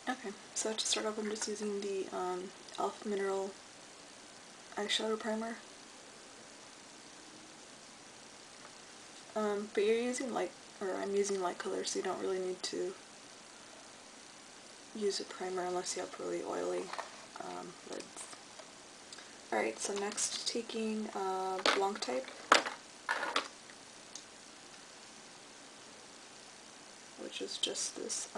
Okay, so to start off I'm just using the e.l.f. Mineral eyeshadow primer. But you're using light, or I'm using light color, so you don't really need to use a primer unless you have really oily lids. Alright, so next taking Blanc type, which is just this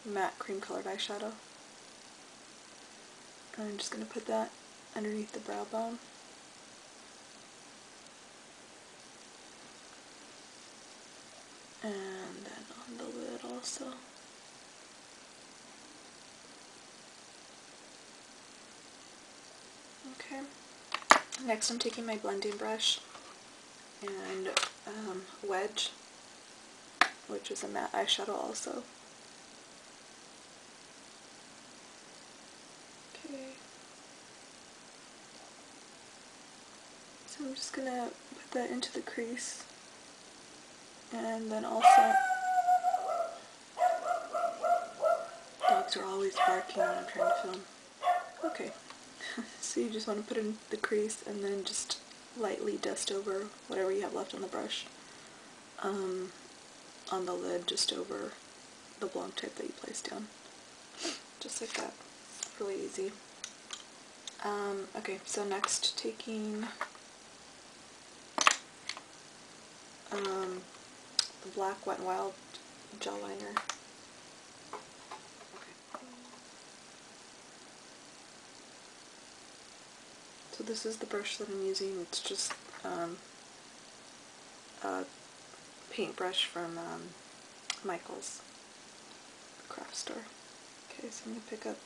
matte cream colored eyeshadow. And I'm just going to put that underneath the brow bone. And then on the lid also. Okay. Next I'm taking my blending brush and Wedge, which is a matte eyeshadow also. Okay. So I'm just gonna put that into the crease. And then also, dogs are always barking when I'm trying to film. Okay, so you just want to put in the crease and then just lightly dust over whatever you have left on the brush. On the lid, just over the Blanc type that you placed down. Just like that. Really easy. Okay, so next taking the black Wet n Wild gel liner. Okay. So this is the brush that I'm using. It's just a paintbrush from Michael's craft store. Okay, so I'm going to pick up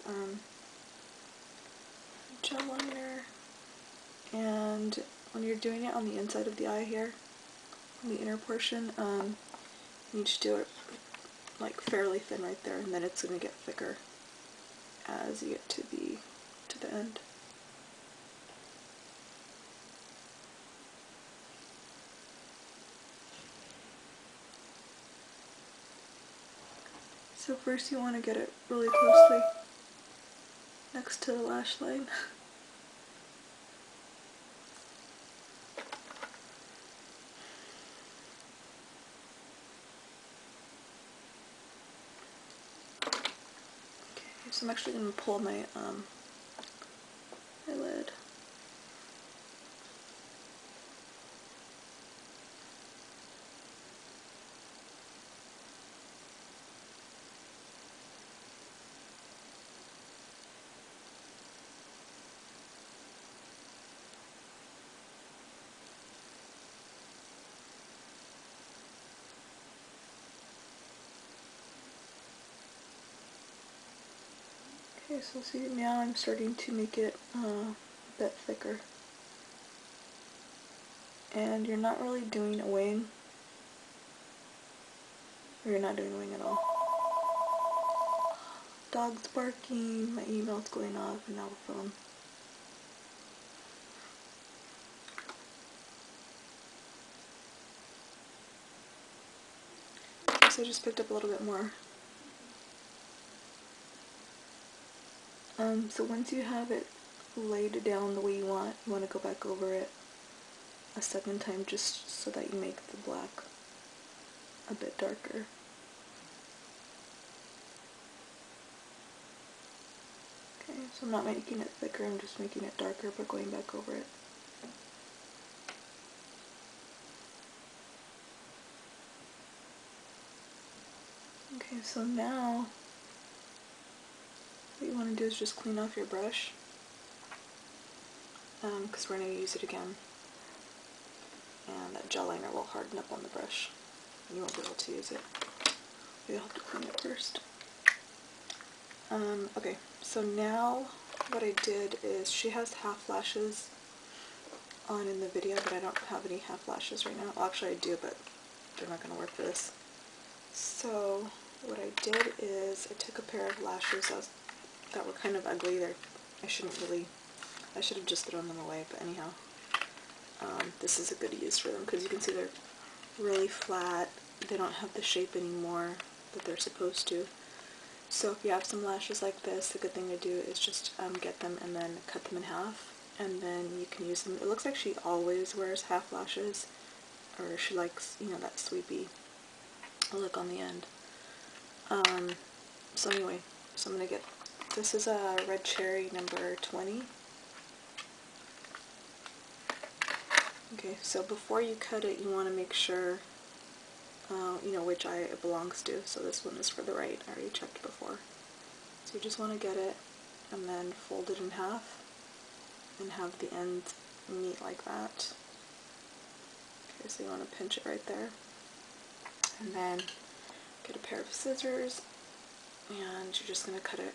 gel liner, and when you're doing it on the inside of the eye here, on the inner portion, you need to do it like fairly thin right there, and then it's going to get thicker as you get to the end. So first you want to get it really closely next to the lash line. Okay, so I'm actually going to pull my eyelid. Okay, so see, now I'm starting to make it a bit thicker. And you're not really doing a wing. Or you're not doing a wing at all. Dog's barking, my email's going off, and now the phone. So I just picked up a little bit more. So once you have it laid down the way you want to go back over it a second time just so that you make the black a bit darker. Okay, so I'm not making it thicker, I'm just making it darker but going back over it. Okay, so now what you want to do is just clean off your brush, because we're going to use it again, and that gel liner will harden up on the brush and you won't be able to use it. You'll have to clean it first. Okay, so now what I did is, she has half lashes on in the video, but I don't have any half lashes right now. Well, actually I do, but they're not going to work for this. So what I did is I took a pair of lashes that were kind of ugly. I should have just thrown them away, but anyhow, this is a good use for them because you can see they're really flat. They don't have the shape anymore that they're supposed to. So if you have some lashes like this, a good thing to do is just get them and then cut them in half, and then you can use them. It looks like she always wears half lashes, or she likes, you know, that sweepy look on the end. So anyway, so I'm gonna get, this is a Red Cherry number 20. Okay, so before you cut it, you want to make sure, you know, which eye it belongs to. So this one is for the right. I already checked before. So you just want to get it and then fold it in half and have the ends meet like that. Okay, so you want to pinch it right there. And then get a pair of scissors and you're just going to cut it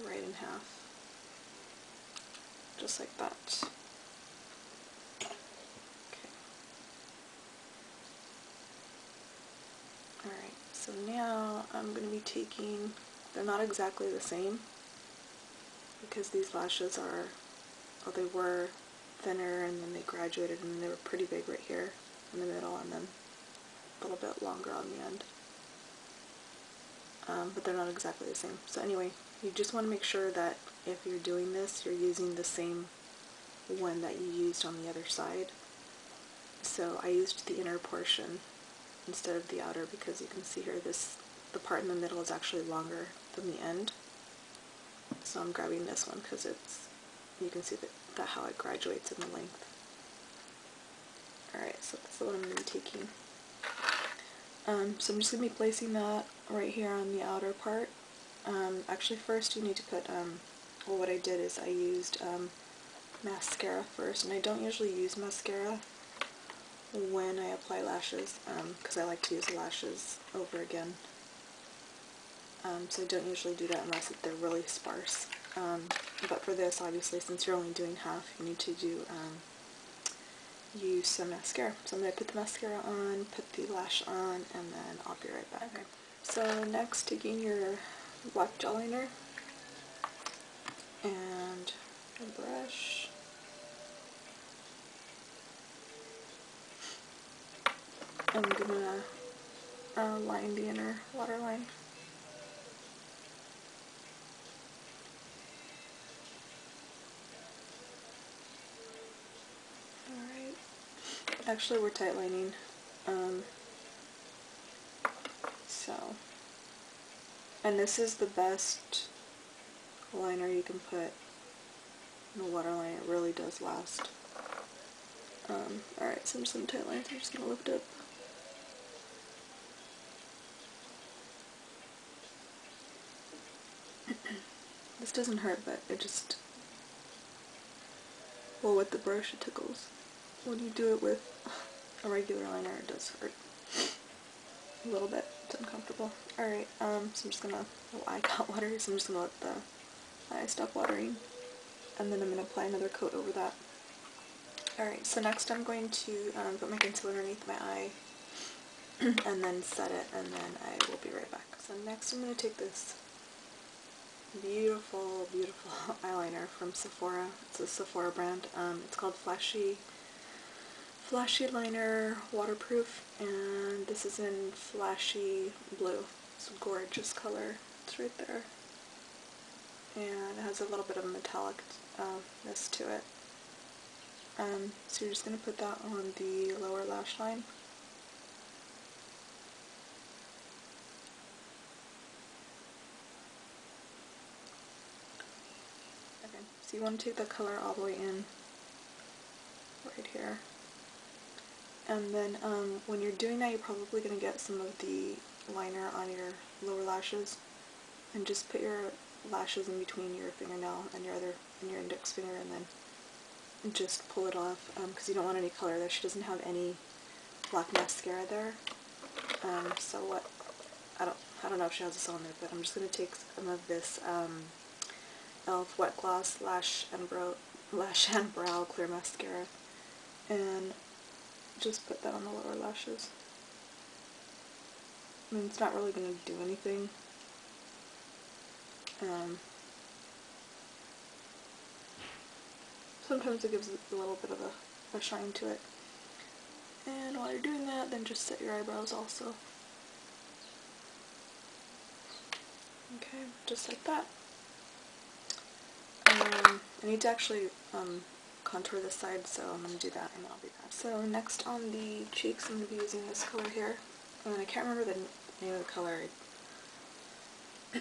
right in half. Just like that. Alright, so now I'm going to be taking, they're not exactly the same because these lashes are, well, they were thinner and then they graduated and then they were pretty big right here in the middle and then a little bit longer on the end. But they're not exactly the same. So anyway, you just want to make sure that if you're doing this, you're using the same one that you used on the other side. So I used the inner portion instead of the outer because you can see here the part in the middle is actually longer than the end. So I'm grabbing this one because you can see that how it graduates in the length. Alright, so that's the one I'm going to be taking. So I'm just going to be placing that right here on the outer part. Actually first you need to put, well what I did is I used mascara first, and I don't usually use mascara when I apply lashes, because I like to use the lashes over again. So I don't usually do that unless they're really sparse. But for this, obviously, since you're only doing half, you need to use some mascara. So I'm going to put the mascara on, put the lash on, and then I'll be right back. Okay. So next, taking your black gel liner and a brush. I'm going to line the inner waterline. Alright. Actually, we're tight lining. And this is the best liner you can put in a waterline. It really does last. Alright, so I'm just going to tight line, so I'm just going to lift up. This doesn't hurt, but it just, well, with the brush it tickles. When you do it with a regular liner, it does hurt a little bit. It's uncomfortable. Alright, so I'm just gonna, oh, I got water, so I'm just gonna let the eye stop watering, and then I'm gonna apply another coat over that. Alright, so next I'm going to put my concealer underneath my eye, and then set it, and then I will be right back. So next I'm gonna take this beautiful, beautiful eyeliner from Sephora. It's a Sephora brand. It's called Flashy Liner Waterproof, and this is in Flashy Blue. It's a gorgeous color. It's right there. And it has a little bit of metallicness to it. So you're just going to put that on the lower lash line. Okay, so you want to take the color all the way in, right here. And then when you're doing that, you're probably going to get some of the liner on your lower lashes, and just put your lashes in between your fingernail and your index finger, and then just pull it off, because you don't want any color there. She doesn't have any black mascara there. So what, I don't know if she has this on there, but I'm just going to take some of this e.l.f. Wet Gloss Lash and Brow Clear Mascara and just put that on the lower lashes. I mean, it's not really going to do anything. Sometimes it gives a little bit of a shine to it. And while you're doing that, then just set your eyebrows also. Okay, just like that. I need to actually contour this side, so I'm going to do that and then I'll be back. So next on the cheeks, I'm going to be using this color here. And I can't remember the name of the color.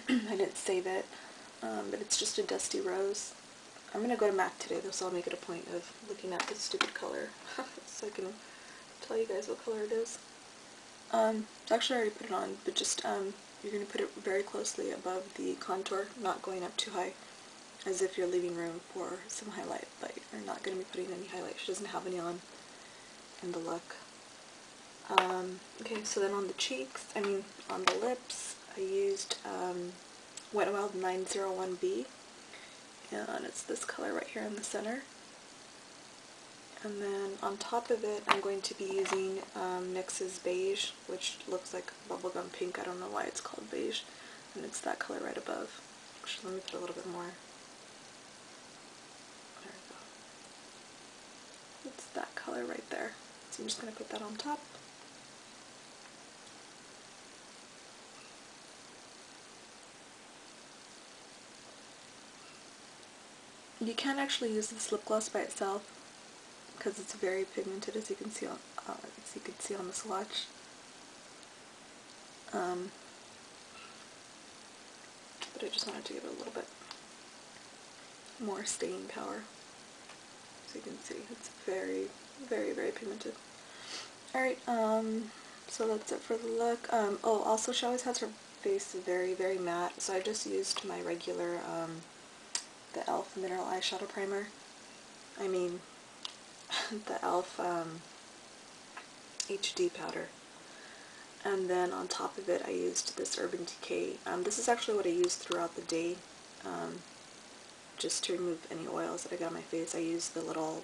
I didn't save it, but it's just a dusty rose. I'm going to go to MAC today though, so I'll make it a point of looking at this stupid color so I can tell you guys what color it is. Actually I already put it on, but just you're going to put it very closely above the contour, not going up too high, as if you're leaving room for some highlight, but you're not going to be putting any highlight. She doesn't have any on in the look. Okay, so then on the cheeks, on the lips, I used Wet n Wild 901B, and it's this color right here in the center. And then on top of it, I'm going to be using NYX's Beige, which looks like bubblegum pink. I don't know why it's called beige, and it's that color right above. Actually, let me put a little bit more. There we go. It's that color right there. So I'm just going to put that on top. You can actually use this lip gloss by itself because it's very pigmented, as you can see on the swatch. But I just wanted to give it a little bit more staying power. So you can see it's very, very, very pigmented. Alright, so that's it for the look. Oh, also she always has her face very, very matte, so I just used my regular, the e.l.f. Mineral Eyeshadow Primer. The e.l.f. HD powder. And then on top of it I used this Urban Decay. This is actually what I used throughout the day, just to remove any oils that I got on my face. I used the little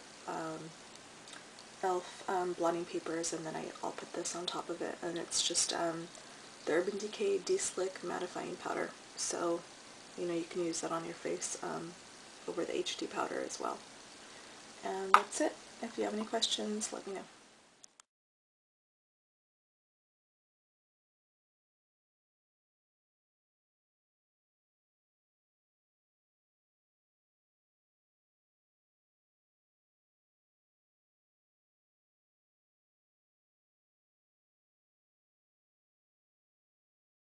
e.l.f. blotting papers, and then I'll put this on top of it, and it's just the Urban Decay De-Slick Mattifying Powder. So, you can use that on your face over the HD powder as well. And that's it. If you have any questions, let me know.